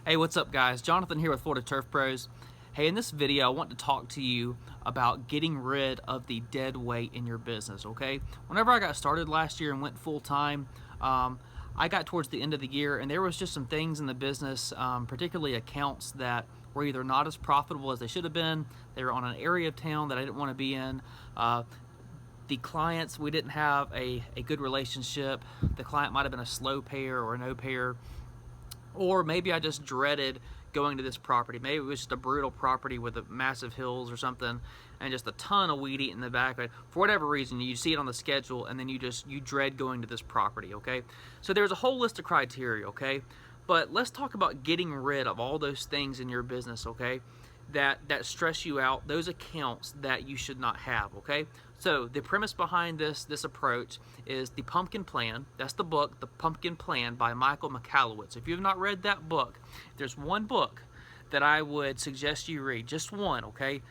Hey, what's up guys? Jonathan here with Florida Turf Pros. Hey, in this video I want to talk to you about getting rid of the dead weight in your business, okay? Whenever I got started last year and went full-time, I got towards the end of the year and there was just some things in the business, particularly accounts that were either not as profitable as they should have been. They were on an area of town that I didn't want to be in. The clients, we didn't have a good relationship. The client might have been a slow payer or a no payer. Or maybe I just dreaded going to this property. Maybe it was just a brutal property with massive hills or something and just a ton of weed eating in the back. For whatever reason, you see it on the schedule and then you dread going to this property, okay? So there's a whole list of criteria, okay? But let's talk about getting rid of all those things in your business, okay? That stress you out, those accounts that you should not have, okay? So the premise behind this approach is the Pumpkin Plan. That's the book, The Pumpkin Plan by Michael Michalowicz. If you have not read that book, if there's one book that I would suggest you read, just one, okay?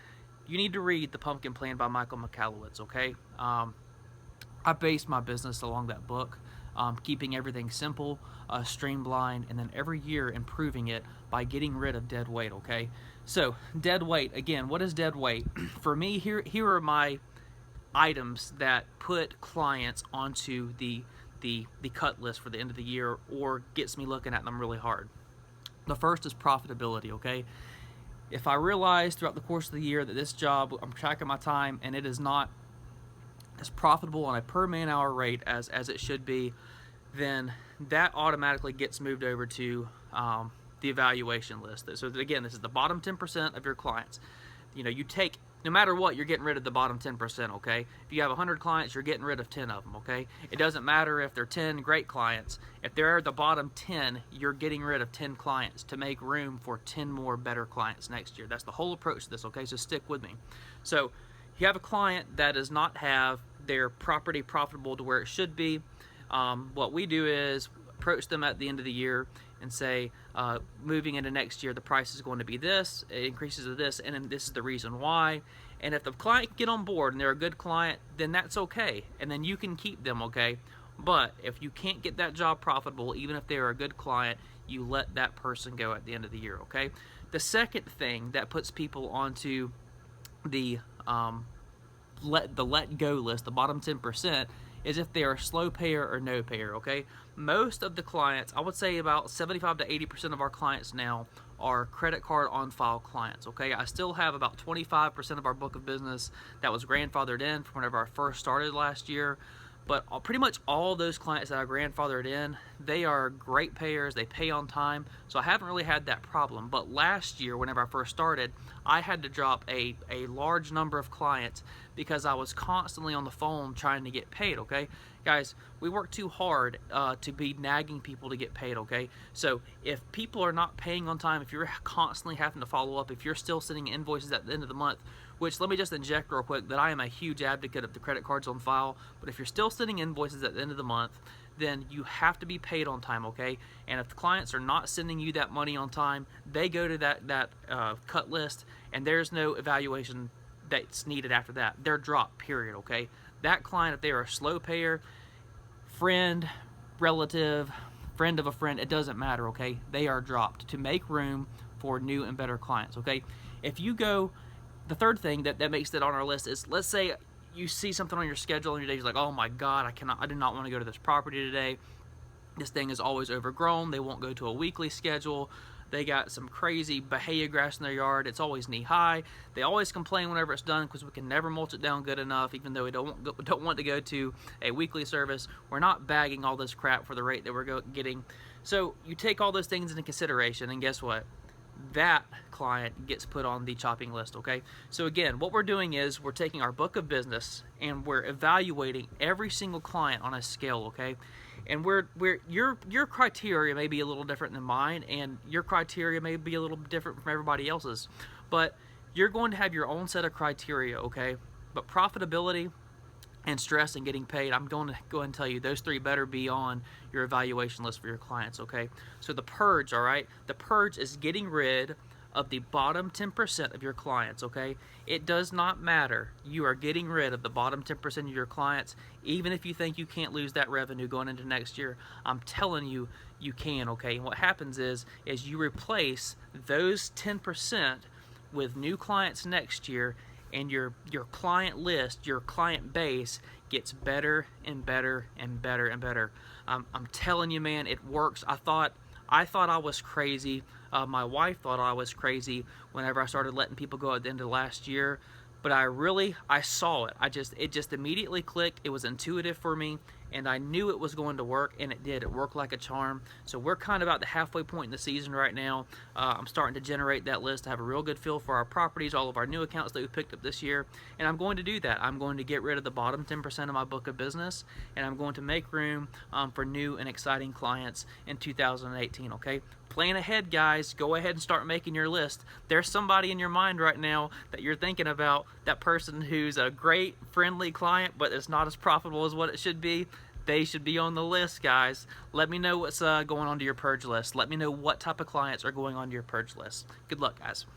You need to read The Pumpkin Plan by Michael Michalowicz, okay? I based my business along that book, keeping everything simple, streamlined, and then every year improving it by getting rid of dead weight, okay? So, dead weight, again, what is dead weight? For me, here are my items that put clients onto the cut list for the end of the year or gets me looking at them really hard. The first is profitability, okay? If I realize throughout the course of the year that this job, I'm tracking my time and it is not as profitable on a per man hour rate as it should be, then that automatically gets moved over to the evaluation list. So again, this is the bottom 10% of your clients. You know, you take, no matter what, you're getting rid of the bottom 10%, okay? If you have 100 clients, you're getting rid of 10 of them, okay? It doesn't matter if they're 10 great clients. If they're the bottom 10, you're getting rid of 10 clients to make room for 10 more better clients next year. That's the whole approach to this, okay? So stick with me. So you have a client that does not have their property profitable to where it should be. What we do is approach them at the end of the year and say, moving into next year, the price is going to be this, it increases to this, and then this is the reason why. And if the client can get on board and they're a good client, then that's okay, and then you can keep them, okay? But if you can't get that job profitable, even if they're a good client, you let that person go at the end of the year, okay? The second thing that puts people onto the let go list, the bottom 10%, is if they are a slow payer or no payer, okay? Most of the clients, I would say about 75 to 80% of our clients now are credit card on file clients, okay? I still have about 25% of our book of business that was grandfathered in from whenever I first started last year. But pretty much all those clients that I grandfathered in, they are great payers, they pay on time, so I haven't really had that problem. But last year, whenever I first started, I had to drop a large number of clients because I was constantly on the phone trying to get paid, okay? Guys, we work too hard to be nagging people to get paid, okay? So if people are not paying on time, if you're constantly having to follow up, if you're still sending invoices at the end of the month, which let me just inject real quick that I am a huge advocate of the credit cards on file, but if you're still sending invoices at the end of the month, then you have to be paid on time, okay? And if the clients are not sending you that money on time, they go to that cut list and there's no evaluation that's needed after that. They're dropped, period, okay? That client, if they are a slow payer, friend, relative, friend of a friend, it doesn't matter, okay? They are dropped to make room for new and better clients, okay? If you go, the third thing that makes it on our list is, let's say you see something on your schedule and your day's like, oh my God, I do not want to go to this property today. This thing is always overgrown. They won't go to a weekly schedule. They got some crazy Bahia grass in their yard. It's always knee high. They always complain whenever it's done because we can never mulch it down good enough, even though we don't want to go to a weekly service. We're not bagging all this crap for the rate that we're getting. So you take all those things into consideration, and guess what? That client gets put on the chopping list, okay? So again, what we're doing is we're taking our book of business and we're evaluating every single client on a scale, okay? And your criteria may be a little different than mine, and your criteria may be a little different from everybody else's, but you're going to have your own set of criteria, okay? But profitability and stress and getting paid, I'm going to go ahead and tell you, those three better be on your evaluation list for your clients, okay? So the purge, all right? The purge is getting rid of the bottom 10% of your clients, okay? It does not matter. You are getting rid of the bottom 10% of your clients, even if you think you can't lose that revenue going into next year. I'm telling you, you can, okay? And what happens is you replace those 10% with new clients next year, and your client list, your client base gets better and better and better and better. I'm telling you, man, it works. I thought I was crazy. My wife thought I was crazy whenever I started letting people go at the end of last year. But I saw it. It just immediately clicked. It was intuitive for me, and I knew it was going to work, and it did. It worked like a charm. So we're kind of about the halfway point in the season right now. I'm starting to generate that list. I have a real good feel for our properties, all of our new accounts that we picked up this year, and I'm going to do that. I'm going to get rid of the bottom 10% of my book of business, and I'm going to make room for new and exciting clients in 2018, okay? Plan ahead, guys. Go ahead and start making your list. There's somebody in your mind right now that you're thinking about, that person who's a great, friendly client, but it's not as profitable as what it should be. They should be on the list, guys. Let me know what's going on to your purge list. Let me know what type of clients are going on to your purge list. Good luck, guys.